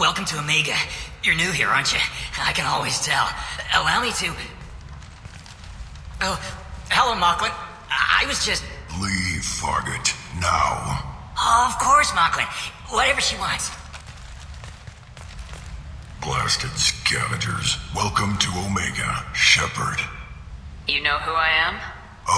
Welcome to Omega. You're new here, aren't you? I can always tell. Allow me to... Oh, hello, Mocklin. I was just... Leave, Fargate. Now. Oh, of course, Mocklin. Whatever she wants. Blasted scavengers. Welcome to Omega, Shepard. You know who I am?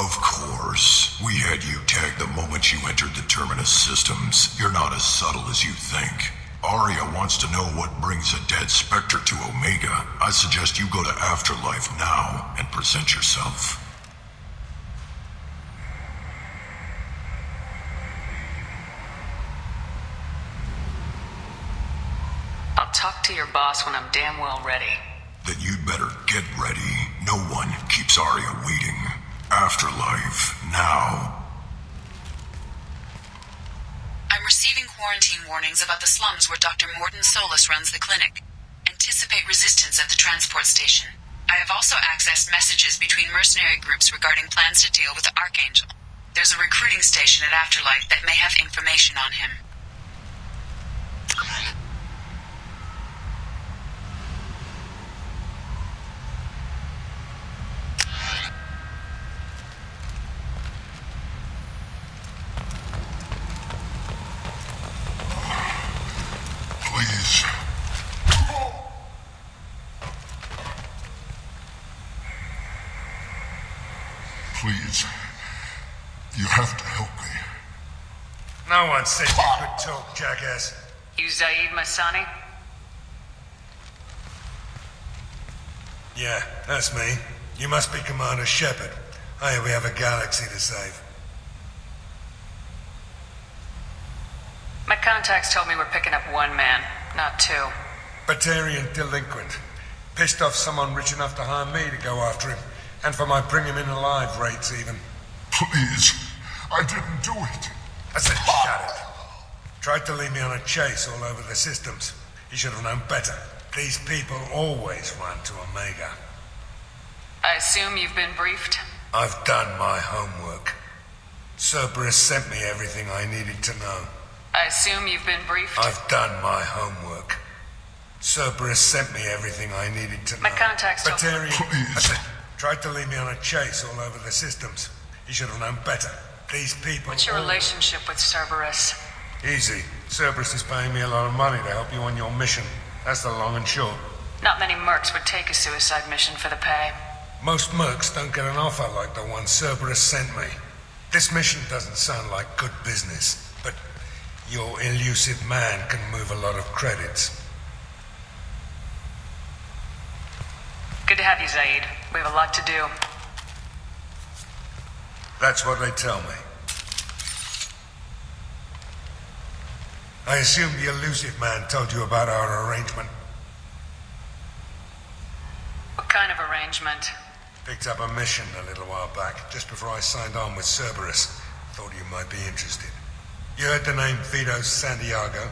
Of course. We had you tagged the moment you entered the Terminus systems. You're not as subtle as you think. Arya wants to know what brings a dead Spectre to Omega. I suggest you go to Afterlife now and present yourself. I'll talk to your boss when I'm damn well ready. Then you'd better get ready. No one keeps Arya waiting. Afterlife now. I'm receiving quarantine warnings about the slums where Dr. Morden Solus runs the clinic. Anticipate resistance at the transport station. I have also accessed messages between mercenary groups regarding plans to deal with the Archangel. There's a recruiting station at Afterlife that may have information on him. Please. Please. You have to help me. No one said you could talk, jackass. You Zaid Masani? Yeah, that's me. You must be Commander Shepard. Hey, we have a galaxy to save. My contacts told me we're picking up one man, not two. Batarian delinquent. Pissed off someone rich enough to hire me to go after him. And for my bring him in alive rates even. Please. I didn't do it. I said shut it. Tried to lead me on a chase all over the systems. He should have known better. These people always run to Omega. I assume you've been briefed? I've done my homework. Cerberus sent me everything I needed to know. I assume you've been briefed? I've done my homework. Cerberus sent me everything I needed to know. My contacts told me... Batarian... I said, tried to lead me on a chase all over the systems. He should have known better. These people... What's your relationship with Cerberus? Easy. Cerberus is paying me a lot of money to help you on your mission. That's the long and short. Not many mercs would take a suicide mission for the pay. Most mercs don't get an offer like the one Cerberus sent me. This mission doesn't sound like good business, but your elusive man can move a lot of credits. Good to have you, Zaid. We have a lot to do. That's what they tell me. I assume the elusive man told you about our arrangement. What kind of arrangement? Picked up a mission a little while back, just before I signed on with Cerberus. Thought you might be interested. You heard the name Vito Santiago?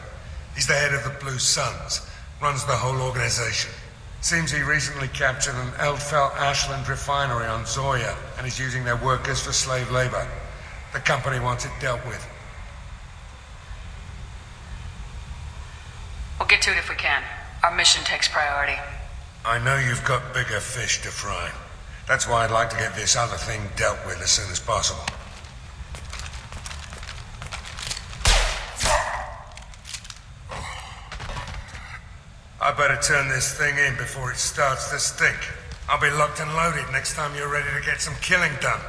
He's the head of the Blue Suns, runs the whole organization. Seems he recently captured an Eldfell Ashland refinery on Zoya and is using their workers for slave labor. The company wants it dealt with. We'll get to it if we can. Our mission takes priority. I know you've got bigger fish to fry. That's why I'd like to get this other thing dealt with as soon as possible. I better turn this thing in before it starts to stink. I'll be locked and loaded next time you're ready to get some killing done.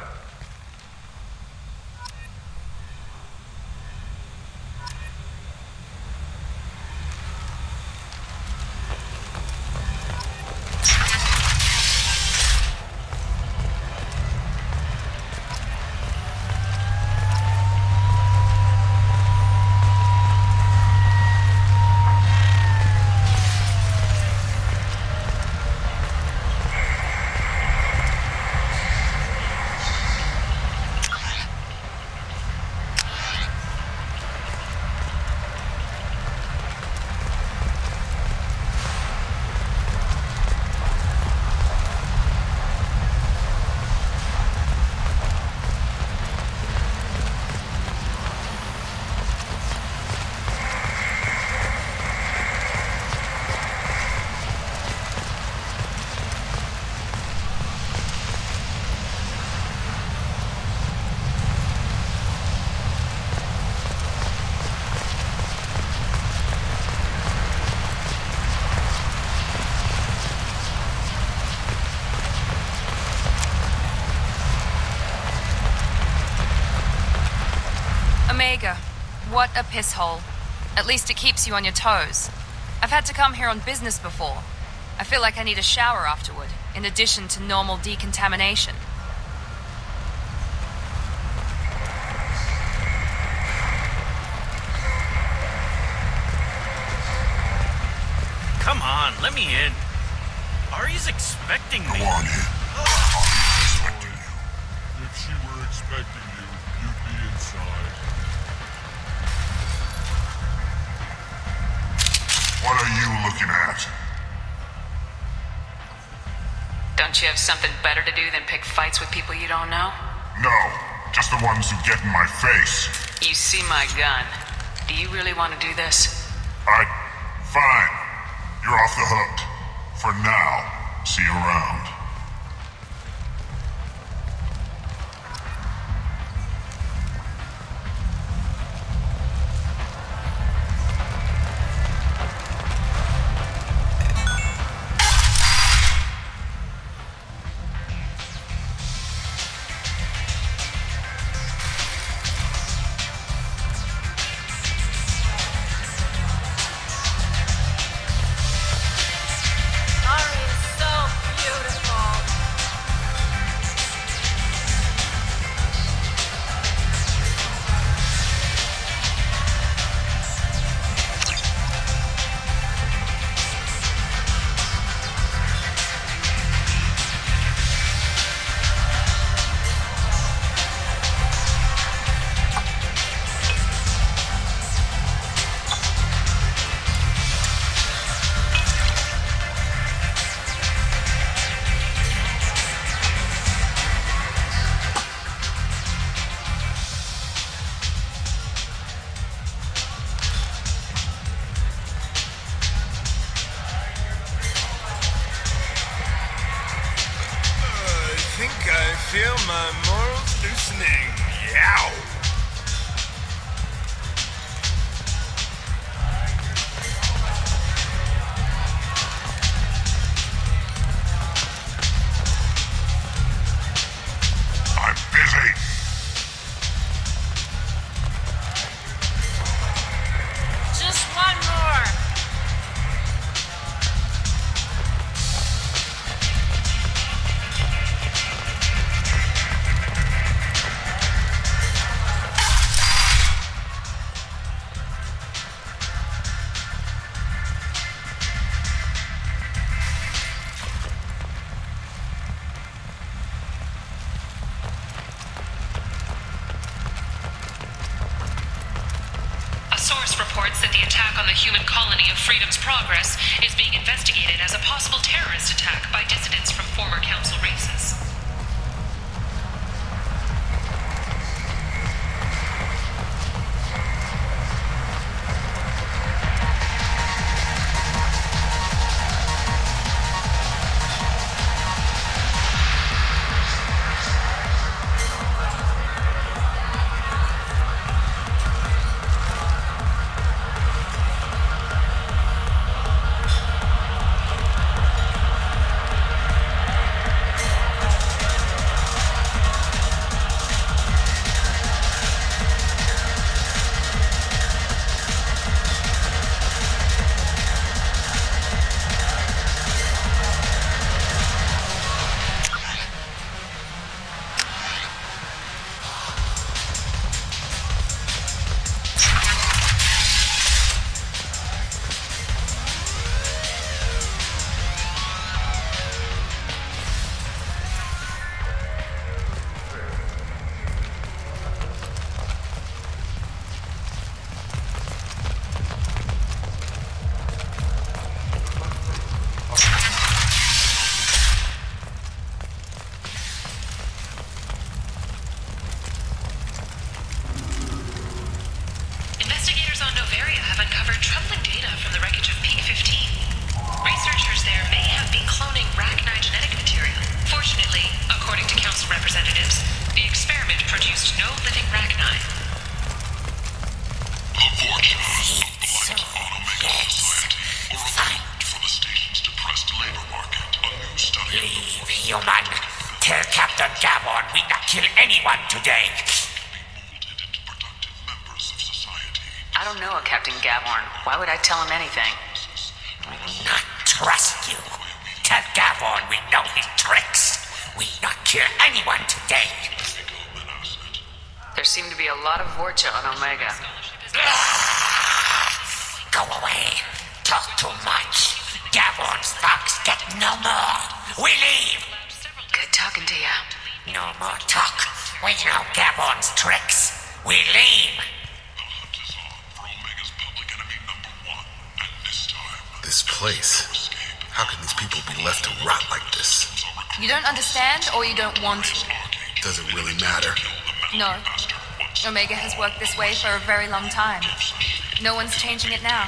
Omega. What a piss hole. At least it keeps you on your toes. I've had to come here on business before. I feel like I need a shower afterward, in addition to normal decontamination. Come on, let me in. Ari's expecting me. Go on in. Ari's expecting you. If she were expecting you, you'd be inside. What are you looking at? Don't you have something better to do than pick fights with people you don't know? No, just the ones who get in my face. You see my gun. Do you really want to do this? Fine. You're off the hook. For now. See you around. Feel my morals loosening. Yow! I'm busy. Just one more. Reports that the attack on the human colony of Freedom's Progress is being investigated as a possible terrorist attack by dissidents from former council races. Human, tell Captain Gavon we not kill anyone today. Molded into productive members I don't know a Captain Gavorn. Why would I tell him anything? Not trust you. Tell Gavorn we know his tricks. We not kill anyone today. There seem to be a lot of Vorcha on Omega. Go away. Talk too much. Gavorn's thugs get no more. We leave. Good talking to you. No more talk. We know Gavorn's tricks. We leave. This place. How can these people be left to rot like this? You don't understand or you don't want to? Doesn't really matter. No. Omega has worked this way for a very long time. No one's changing it now.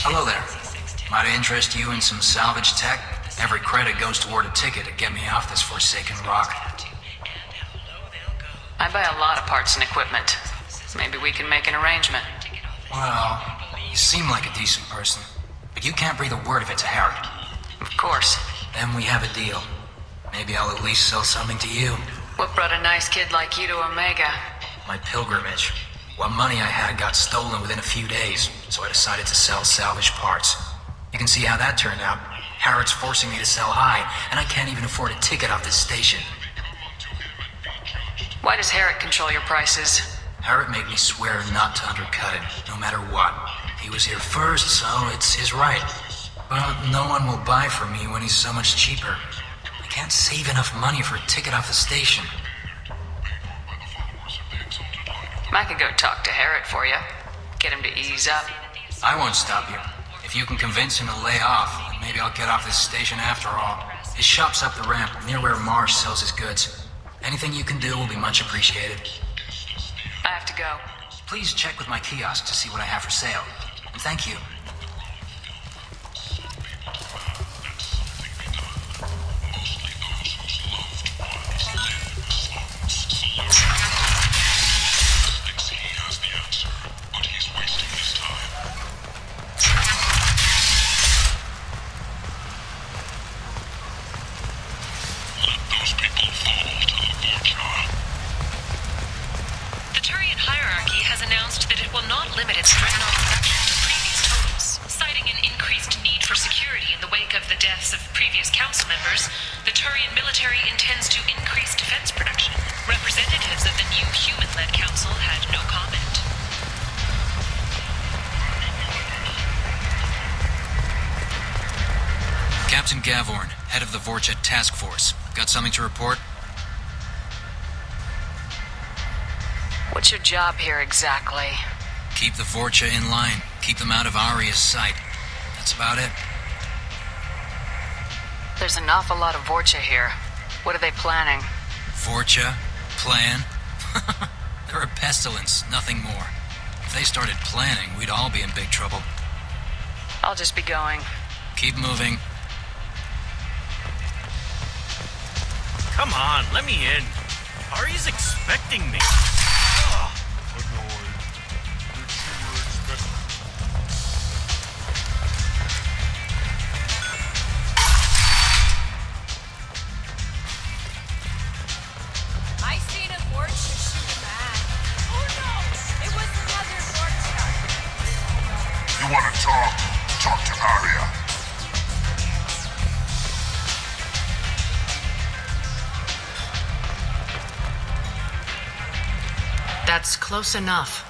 Hello there. Might I interest you in some salvage tech? Every credit goes toward a ticket to get me off this forsaken rock. I buy a lot of parts and equipment. Maybe we can make an arrangement. Well, you seem like a decent person, but you can't breathe a word of it to Harry. Of course. Then we have a deal. Maybe I'll at least sell something to you. What brought a nice kid like you to Omega? My pilgrimage. What money I had got stolen within a few days, so I decided to sell salvaged parts. You can see how that turned out. Harrod's forcing me to sell high, and I can't even afford a ticket off this station. Why does Harrod control your prices? Harrod made me swear not to undercut him, no matter what. He was here first, so it's his right. But no one will buy from me when he's so much cheaper. I can't save enough money for a ticket off the station. I could go talk to Harrod for you. Get him to ease up. I won't stop you. If you can convince him to lay off, then maybe I'll get off this station after all. His shop's up the ramp, near where Marsh sells his goods. Anything you can do will be much appreciated. I have to go. Please check with my kiosk to see what I have for sale. And thank you. Captain Gavorn, head of the Vorcha Task Force. Got something to report? What's your job here exactly? Keep the Vorcha in line. Keep them out of Aria's sight. That's about it. There's an awful lot of Vorcha here. What are they planning? Vorcha? Plan? They're a pestilence, nothing more. If they started planning, we'd all be in big trouble. I'll just be going. Keep moving. Come on, let me in. Ari's expecting me. Annoyed. If she were expecting... I seen a Vorcha shoot a man. Oh no! It was another Vorcha. You want to talk? Talk to Aria. That's close enough.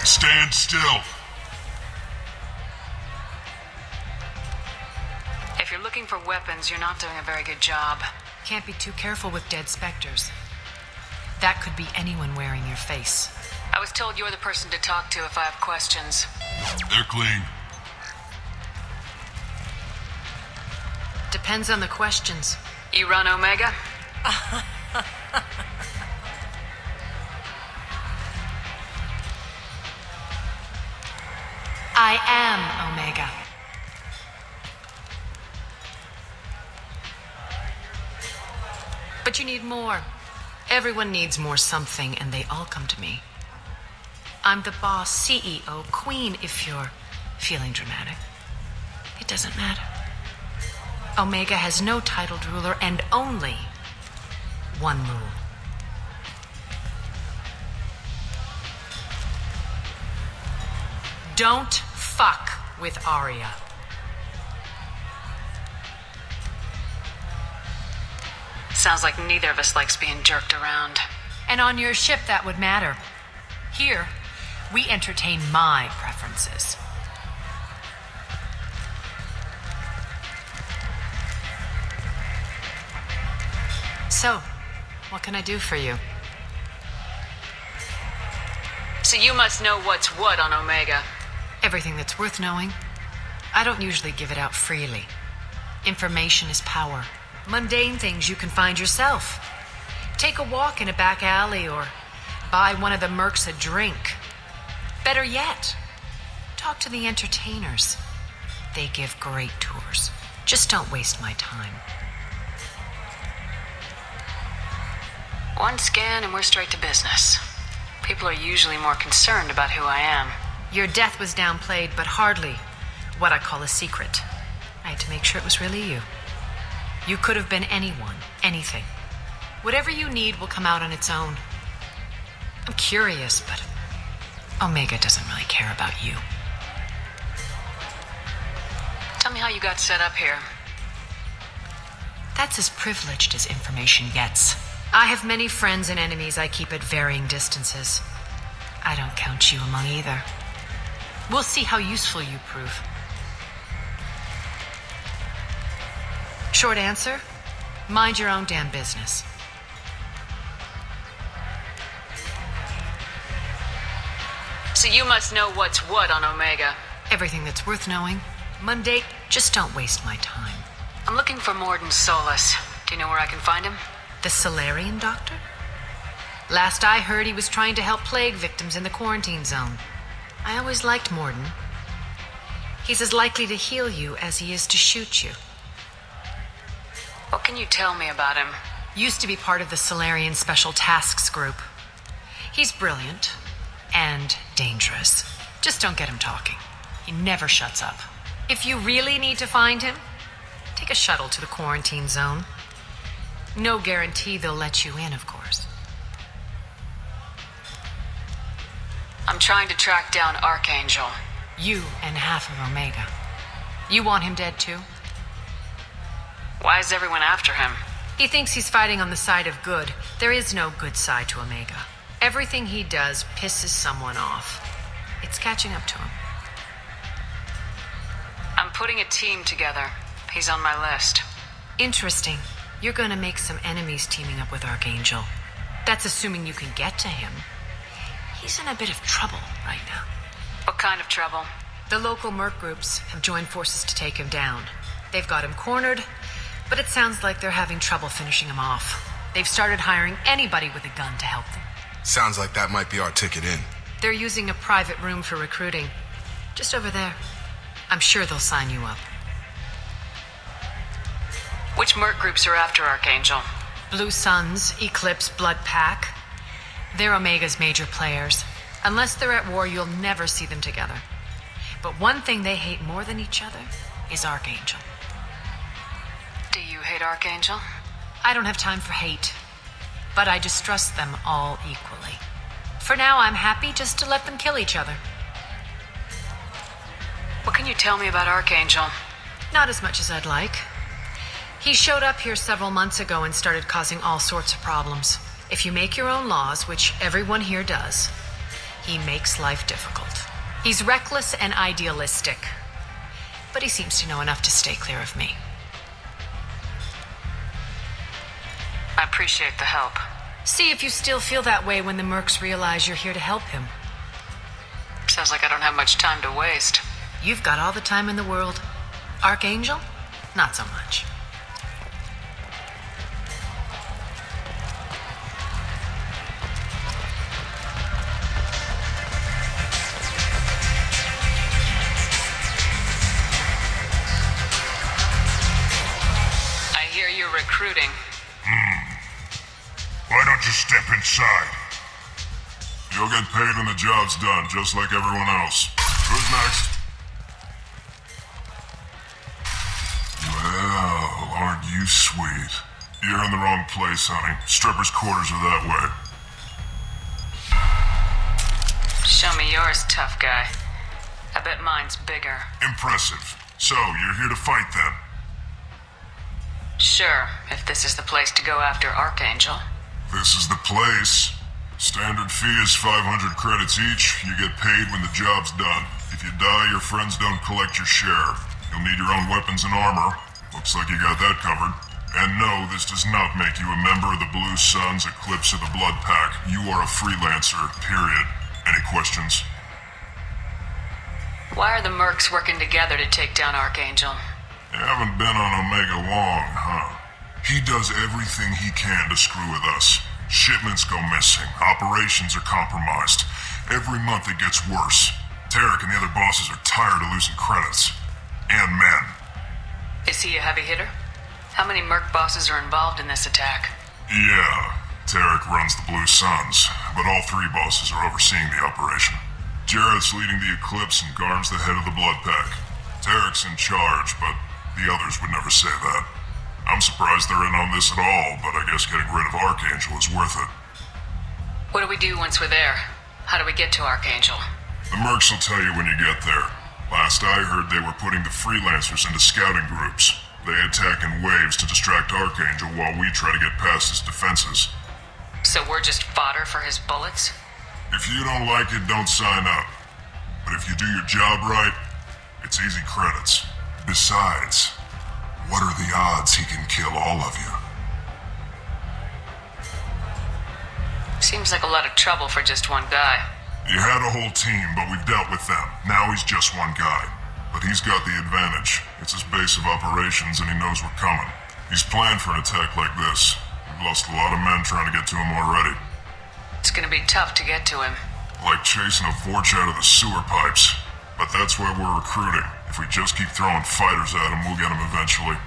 Stand still. If you're looking for weapons, you're not doing a very good job. Can't be too careful with dead specters. That could be anyone wearing your face. I was told you're the person to talk to if I have questions. They're clean. Depends on the questions. You run Omega? I am Omega. But you need more. Everyone needs more something, and they all come to me. I'm the boss, CEO, queen, if you're feeling dramatic. It doesn't matter. Omega has no titled ruler and only one rule. Don't fuck with Arya. Sounds like neither of us likes being jerked around. And on your ship, that would matter. Here, we entertain my preferences. So, what can I do for you? So you must know what's what on Omega. Everything that's worth knowing. I don't usually give it out freely. Information is power. Mundane things you can find yourself. Take a walk in a back alley or buy one of the mercs a drink. Better yet, talk to the entertainers. They give great tours. Just don't waste my time. One scan and we're straight to business. People are usually more concerned about who I am. Your death was downplayed, but hardly what I call a secret. I had to make sure it was really you. You could have been anyone, anything. Whatever you need will come out on its own. I'm curious, but Omega doesn't really care about you. Tell me how you got set up here. That's as privileged as information gets. I have many friends and enemies I keep at varying distances. I don't count you among either. We'll see how useful you prove. Short answer, mind your own damn business. So you must know what's what on Omega. Everything that's worth knowing. Monday, just don't waste my time. I'm looking for Morden Solus. Do you know where I can find him? The Solarian doctor? Last I heard, he was trying to help plague victims in the quarantine zone. I always liked Morden. He's as likely to heal you as he is to shoot you. What can you tell me about him? Used to be part of the Solarian Special Tasks Group. He's brilliant and dangerous. Just don't get him talking. He never shuts up. If you really need to find him, take a shuttle to the quarantine zone. No guarantee they'll let you in, of course. I'm trying to track down Archangel. You and half of Omega. You want him dead too? Why is everyone after him? He thinks he's fighting on the side of good. There is no good side to Omega. Everything he does pisses someone off. It's catching up to him. I'm putting a team together. He's on my list. Interesting. You're gonna make some enemies teaming up with Archangel. That's assuming you can get to him. He's in a bit of trouble right now. What kind of trouble? The local merc groups have joined forces to take him down. They've got him cornered, but it sounds like they're having trouble finishing him off. They've started hiring anybody with a gun to help them. Sounds like that might be our ticket in. They're using a private room for recruiting. Just over there. I'm sure they'll sign you up. Which merc groups are after Archangel? Blue Suns, Eclipse, Blood Pack. They're Omega's major players. Unless they're at war, you'll never see them together. But one thing they hate more than each other is Archangel. Do you hate Archangel? I don't have time for hate, but I distrust them all equally. For now, I'm happy just to let them kill each other. What can you tell me about Archangel? Not as much as I'd like. He showed up here several months ago and started causing all sorts of problems. If you make your own laws, which everyone here does, he makes life difficult. He's reckless and idealistic, but he seems to know enough to stay clear of me. I appreciate the help. See if you still feel that way when the mercs realize you're here to help him. Sounds like I don't have much time to waste. You've got all the time in the world. Archangel? Not so much. recruiting. Why don't you step inside? You'll get paid when the job's done, just like everyone else. Who's next? Well, aren't you sweet? You're in the wrong place, honey. Strippers' quarters are that way. Show me yours, tough guy. I bet mine's bigger. Impressive. So, you're here to fight then? Sure, if this is the place to go after Archangel. This is the place. Standard fee is 500 credits each. You get paid when the job's done. If you die, your friends don't collect your share. You'll need your own weapons and armor. Looks like you got that covered. And no, this does not make you a member of the Blue Suns, Eclipse, or the Blood Pack. You are a freelancer, period. Any questions? Why are the mercs working together to take down Archangel? You haven't been on Omega long, huh? He does everything he can to screw with us. Shipments go missing. Operations are compromised. Every month it gets worse. Tarek and the other bosses are tired of losing credits. And men. Is he a heavy hitter? How many merc bosses are involved in this attack? Yeah, Tarek runs the Blue Suns, but all three bosses are overseeing the operation. Jarrett's leading the Eclipse and Garm's the head of the Blood Pack. Tarek's in charge, but the others would never say that. I'm surprised they're in on this at all, but I guess getting rid of Archangel is worth it. What do we do once we're there? How do we get to Archangel? The mercs will tell you when you get there. Last I heard, they were putting the freelancers into scouting groups. They attack in waves to distract Archangel while we try to get past his defenses. So we're just fodder for his bullets? If you don't like it, don't sign up. But if you do your job right, it's easy credits. Besides, what are the odds he can kill all of you? Seems like a lot of trouble for just one guy. You had a whole team, but we've dealt with them. Now he's just one guy. But he's got the advantage. It's his base of operations and he knows we're coming. He's planned for an attack like this. We've lost a lot of men trying to get to him already. It's gonna be tough to get to him. Like chasing a Vorch out of the sewer pipes. But that's why we're recruiting. If we just keep throwing fighters at him, we'll get him eventually.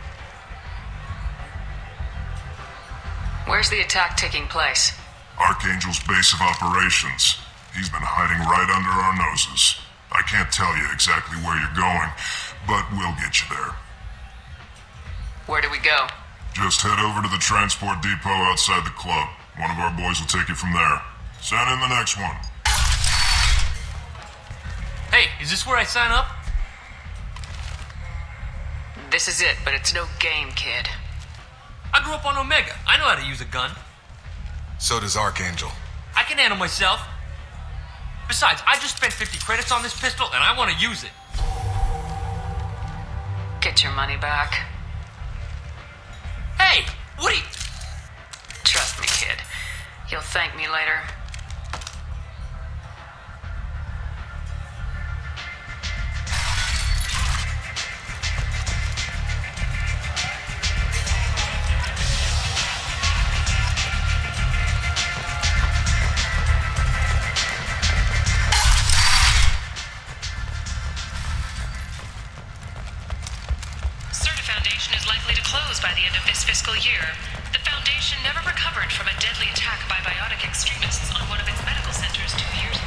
Where's the attack taking place? Archangel's base of operations. He's been hiding right under our noses. I can't tell you exactly where you're going, but we'll get you there. Where do we go? Just head over to the transport depot outside the club. One of our boys will take you from there. Send in the next one. Hey, is this where I sign up? This is it, but it's no game, kid. I grew up on Omega. I know how to use a gun. So does Archangel. I can handle myself. Besides, I just spent 50 credits on this pistol, and I want to use it. Get your money back. Hey, what are you... Trust me, kid. You'll thank me later. By the end of this fiscal year, the Foundation never recovered from a deadly attack by biotic extremists on one of its medical centers 2 years ago.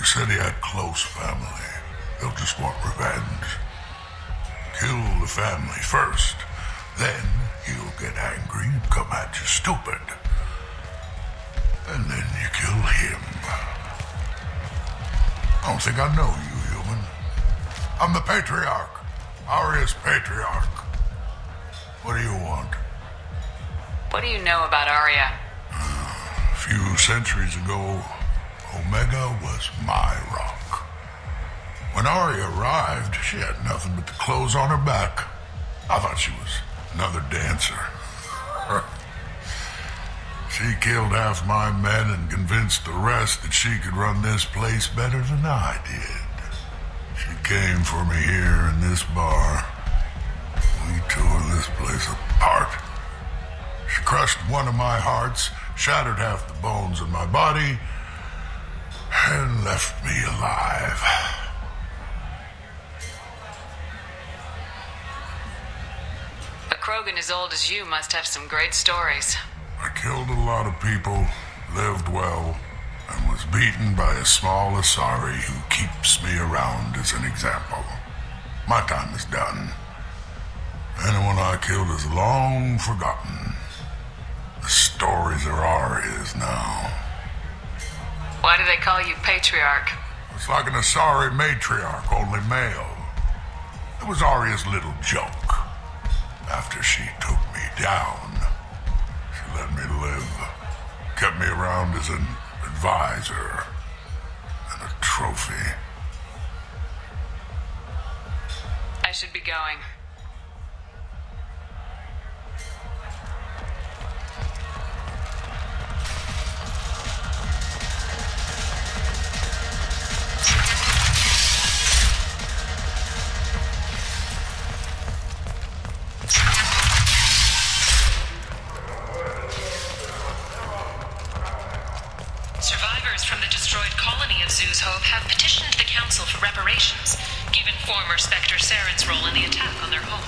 Said he had close family. They'll just want revenge. Kill the family first. Then he'll get angry and come at you stupid. And then you kill him. I don't think I know you, human. I'm the Patriarch. Aria's Patriarch. What do you want? What do you know about Aria? A few centuries ago, Omega was my rock. When Aria arrived, she had nothing but the clothes on her back. I thought she was another dancer. She killed half my men and convinced the rest that she could run this place better than I did. She came for me here in this bar. We tore this place apart. She crushed one of my hearts, shattered half the bones in my body, and left me alive. A Krogan as old as you must have some great stories. I killed a lot of people, lived well, and was beaten by a small Asari who keeps me around as an example. My time is done. Anyone I killed is long forgotten. The stories are Aria's now. Why do they call you Patriarch? It's like an Asari matriarch, only male. It was Aria's little joke. After she took me down, she let me live. Kept me around as an advisor and a trophy. I should be going. Survivors from the destroyed colony of Zoo's Hope have petitioned the Council for reparations, given former Spectre Saren's role in the attack on their home.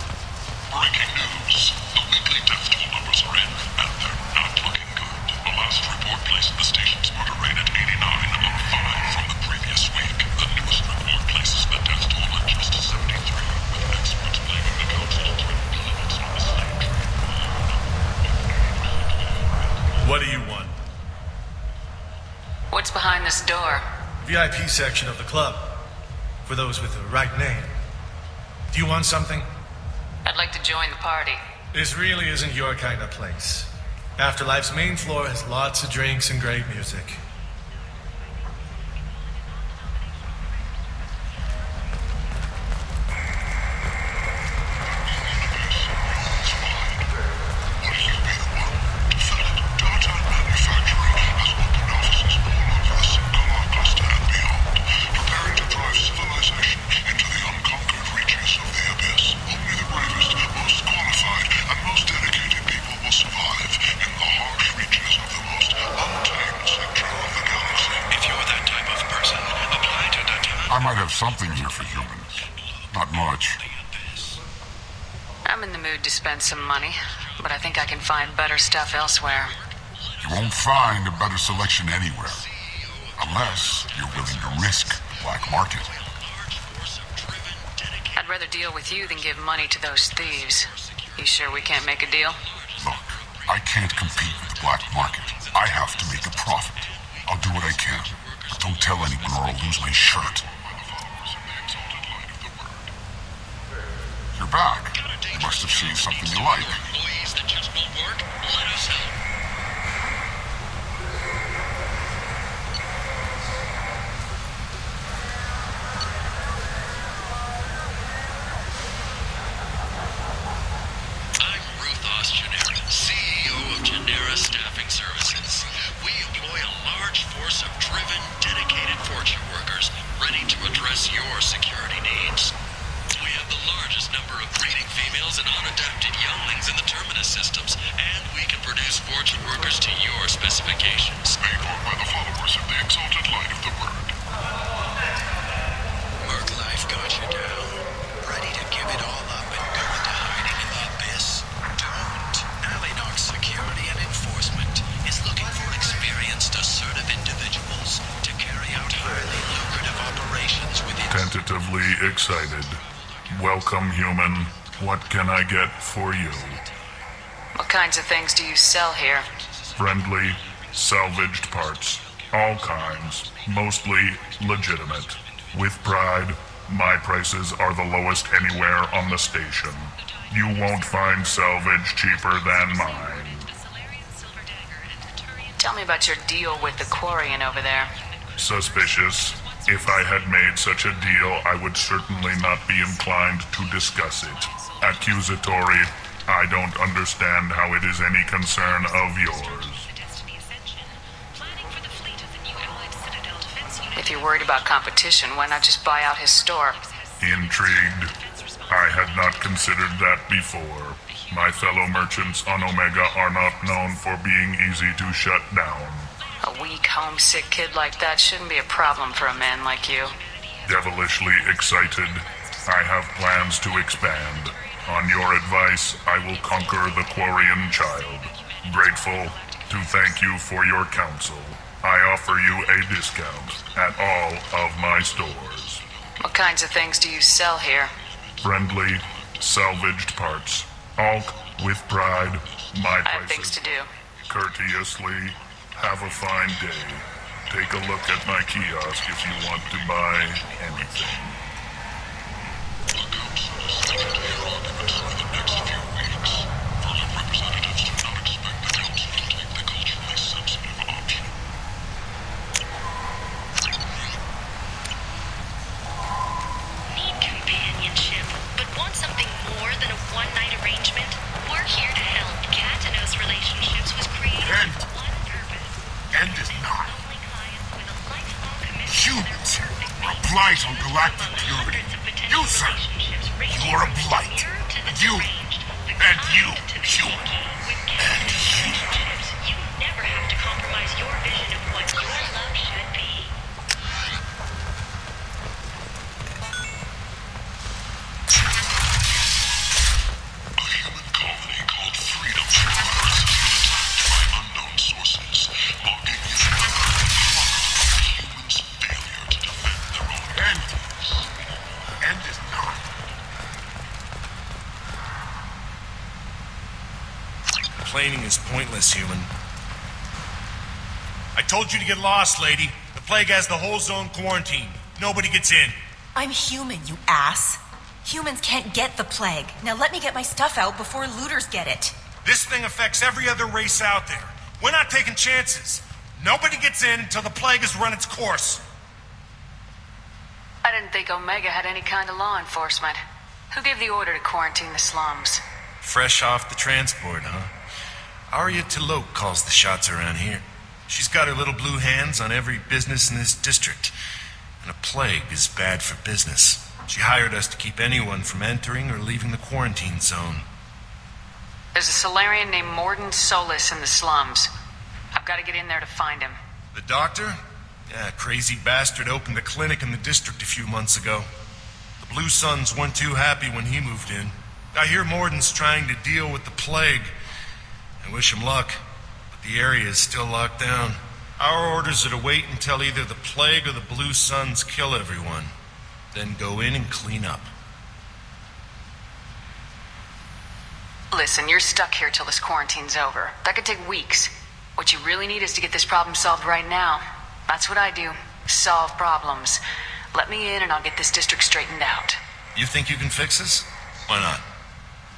Breaking news. The weekly death toll numbers are in, and they're not looking good. The last report placed the station's murder rate at 89, up 5 from the previous week. The newest report places the death toll at just 73, with experts blaming the Council to limits on the same trend. What do you want? What's behind this door? VIP section of the club. For those with the right name. Do you want something? I'd like to join the party. This really isn't your kind of place. Afterlife's main floor has lots of drinks and great music. Something here for humans. Not much. I'm in the mood to spend some money, but I think I can find better stuff elsewhere. You won't find a better selection anywhere. Unless you're willing to risk the black market. I'd rather deal with you than give money to those thieves. You sure we can't make a deal? Look, I can't compete with the black market. I have to make a profit. I'll do what I can. But don't tell anyone or I'll lose my shirt. You're back. You must have seen something you like. Tentatively excited. Welcome, human. What can I get for you? What kinds of things do you sell here? Friendly, salvaged parts. All kinds. Mostly legitimate. With pride, My prices are the lowest anywhere on the station. You won't find salvage cheaper than mine. Tell me about your deal with the Quarian over there. Suspicious. If I had made such a deal, I would certainly not be inclined to discuss it. Accusatory. I don't understand how it is any concern of yours. If you're worried about competition, why not just buy out his store? Intrigued? I had not considered that before. My fellow merchants on Omega are not known for being easy to shut down. A weak, homesick kid like that shouldn't be a problem for a man like you. Devilishly excited. I have plans to expand. On your advice, I will conquer the Quarian child. Grateful to thank you for your counsel. I offer you a discount at all of my stores. What kinds of things do you sell here? Friendly, salvaged parts. All with pride. My prices. I have things to do. Courteously. Have a fine day. Take a look at my kiosk if you want to buy anything. Need companionship, but want something more than a one-night arrangement? We're here to help. Katanos Relationships was created with one purpose. And is not. Humans are a blight on galactic purity. You, sir, you are a blight. You, and you, human. And you. You never have to compromise your vision of what your love should be. A human colony called Freedom has been attacked by unknown sources, mocking his humans' failure to defend their own end is not. Complaining is pointless, human. I told you to get lost, lady. The plague has the whole zone quarantined. Nobody gets in. I'm human, you ass. Humans can't get the plague. Now let me get my stuff out before looters get it. This thing affects every other race out there. We're not taking chances. Nobody gets in until the plague has run its course. I didn't think Omega had any kind of law enforcement. Who gave the order to quarantine the slums? Fresh off the transport, huh? Arya Tilok calls the shots around here. She's got her little blue hands on every business in this district. And a plague is bad for business. She hired us to keep anyone from entering or leaving the quarantine zone. There's a Solarian named Morden Solis in the slums. I've got to get in there to find him. The doctor? Yeah, crazy bastard opened a clinic in the district a few months ago. The Blue Suns weren't too happy when he moved in. I hear Morden's trying to deal with the plague. I wish him luck, but the area is still locked down. Our orders are to wait until either the plague or the Blue Suns kill everyone, then go in and clean up. Listen, you're stuck here till this quarantine's over. That could take weeks. What you really need is to get this problem solved right now. That's what I do. Solve problems. Let me in and I'll get this district straightened out. You think you can fix this? Why not?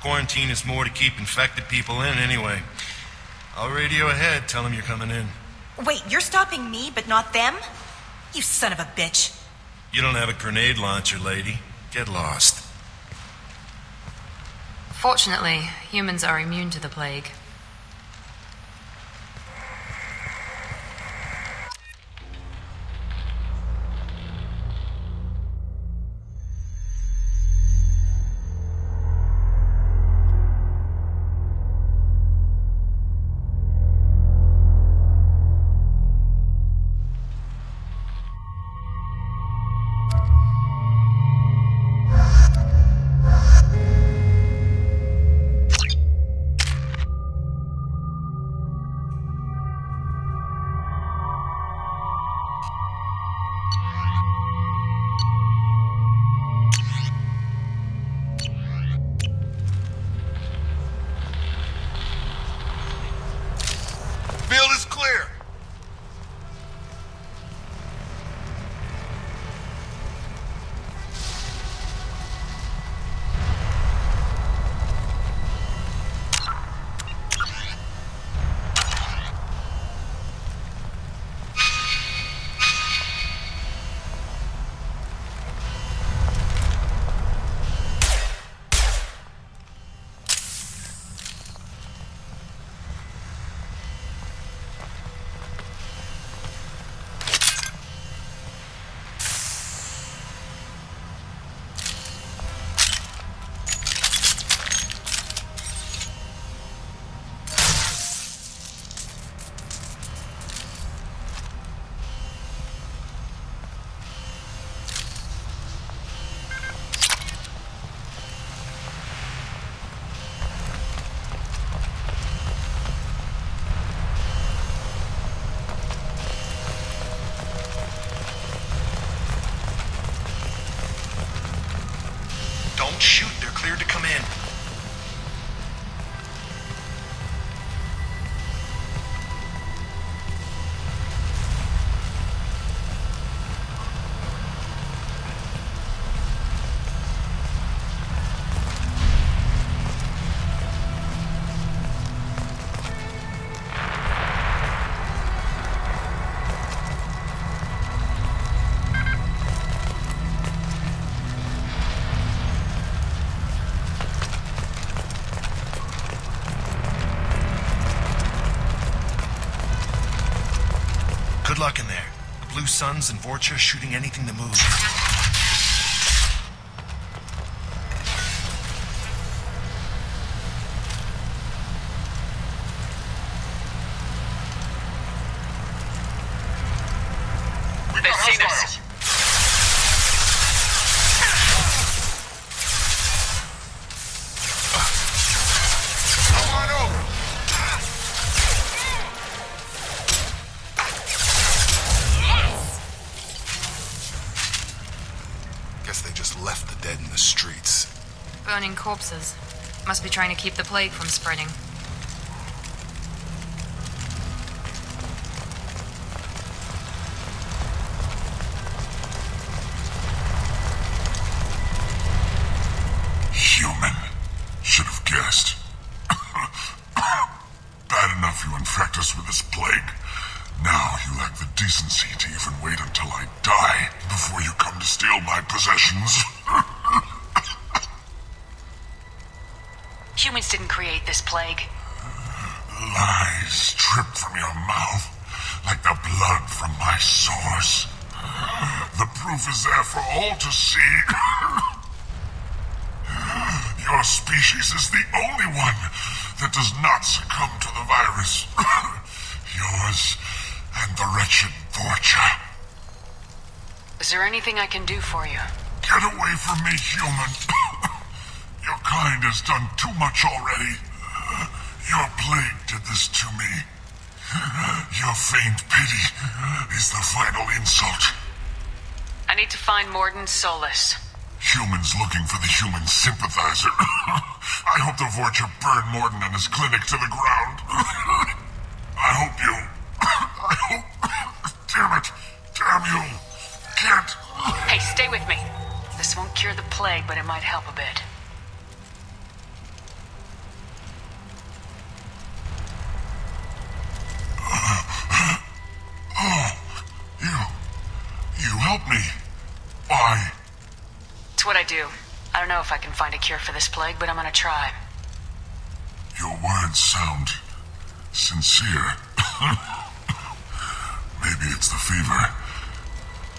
Quarantine is more to keep infected people in anyway. I'll radio ahead, tell them you're coming in. Wait, you're stopping me, but not them? You son of a bitch. You don't have a grenade launcher, lady. Get lost. Fortunately, humans are immune to the plague. Don't shoot, they're cleared to come in. Good luck in there. The Blue Suns and Vorcha shooting anything that moves. They've seen us. Come on over. Guess they just left the dead in the streets. Burning corpses. Must be trying to keep the plague from spreading. Human. Should have guessed. Bad enough you infect us with this plague. Now you lack the decency to even wait until I die before you come to steal my possessions. Humans didn't create this plague. Lies drip from your mouth like the blood from my sores. The proof is there for all to see. Your species is the only one that does not succumb to the virus. Yours and the wretched Vorcha. Is there anything I can do for you? Get away from me, human. Your kind has done too much already. Your plague did this to me. Your feigned pity is the final insult. I need to find Morden Solus. Humans looking for the human sympathizer. I hope the Vorcha burn Morden and his clinic to the ground. I hope you... I hope... Damn it. Damn you. Can't... Hey, stay with me. This won't cure the plague, but it might help a bit. You help me. Why? It's what I do. I don't know if I can find a cure for this plague, but I'm gonna try. Your words sound sincere. Maybe it's the fever.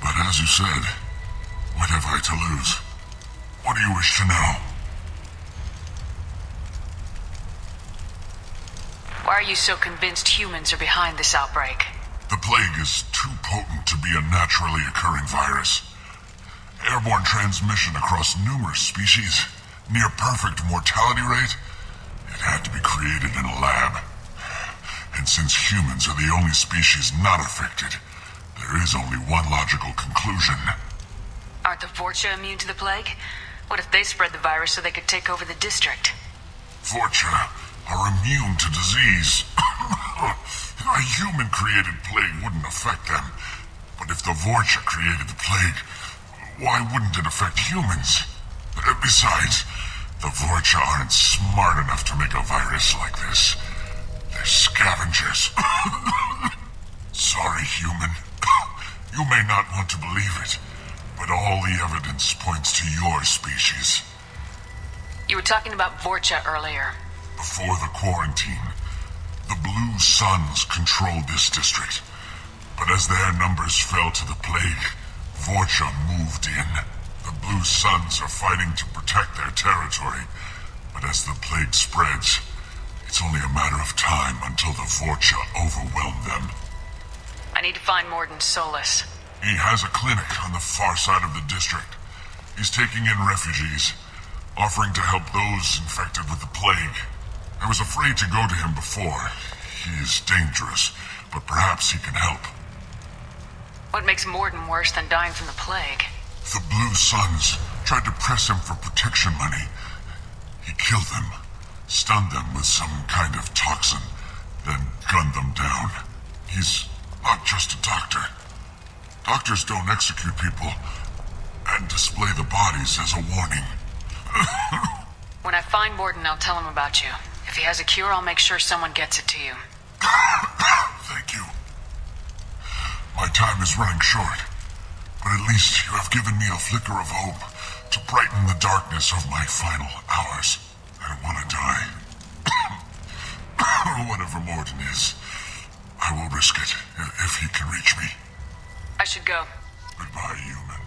But as you said, what have I to lose? What do you wish to know? Why are you so convinced humans are behind this outbreak? The plague is too potent to be a naturally occurring virus. Airborne transmission across numerous species, near perfect mortality rate. It had to be created in a lab. And since humans are the only species not affected, there is only one logical conclusion. Aren't the Vorcha immune to the plague? What if they spread the virus so they could take over the district? Vorcha are immune to disease. A human-created plague wouldn't affect them. But if the Vorcha created the plague, why wouldn't it affect humans? Besides, the Vorcha aren't smart enough to make a virus like this. They're scavengers. Sorry, human. You may not want to believe it, but all the evidence points to your species. You were talking about Vorcha earlier. Before the quarantine, the Blue Suns controlled this district. But as their numbers fell to the plague, Vorcha moved in. The Blue Suns are fighting to protect their territory. But as the plague spreads, it's only a matter of time until the Vorcha overwhelm them. I need to find Morden Solus. He has a clinic on the far side of the district. He's taking in refugees, offering to help those infected with the plague. I was afraid to go to him before. He is dangerous, but perhaps he can help. What makes Morden worse than dying from the plague? The Blue Suns tried to press him for protection money. He killed them, stunned them with some kind of toxin, then gunned them down. He's not just a doctor. Doctors don't execute people and display the bodies as a warning. When I find Morden, I'll tell him about you. If he has a cure, I'll make sure someone gets it to you. Thank you. My time is running short, but at least you have given me a flicker of hope to brighten the darkness of my final hours. I don't want to die. Whatever Morden is, I will risk it if he can reach me. I should go. Goodbye, human.